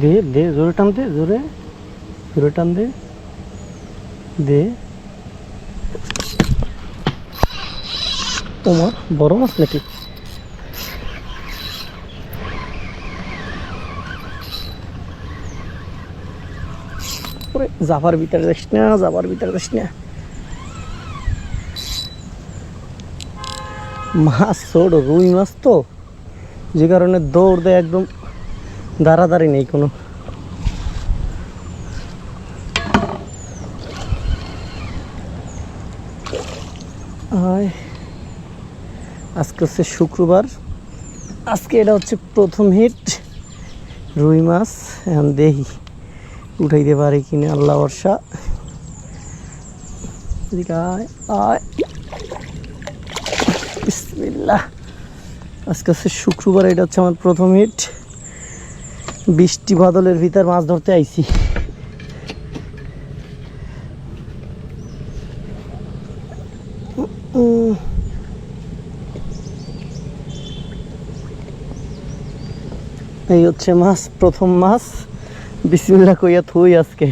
দে দে, জোরে টান দে, জোরে জোরে টান দে, দে। তোমার বড় মাছ নাকি? জাফার ভিতরে যাস না, জাফার ভিতরে যাস না। মাছ ছোট, রুই মাছ তো, যে কারণে দৌড় দেয়, একদম দাঁড়াদাঁড়ি নেই কোনো। আজকে হচ্ছে শুক্রবার, আজকে এটা হচ্ছে প্রথম হিট রুই মাছ। এখন দেখি উঠাইতে পারি কিনা, আল্লাহ ভরসা। বিসমিল্লাহ। আজকে হচ্ছে শুক্রবার, এটা হচ্ছে আমার প্রথম হিট। বৃষ্টি বাদলের ভিতর মাছ ধরতে আইছি। এই হচ্ছে মাছ, প্রথম মাছ। বিসমিল্লাহ কইয়া থুই আজকে।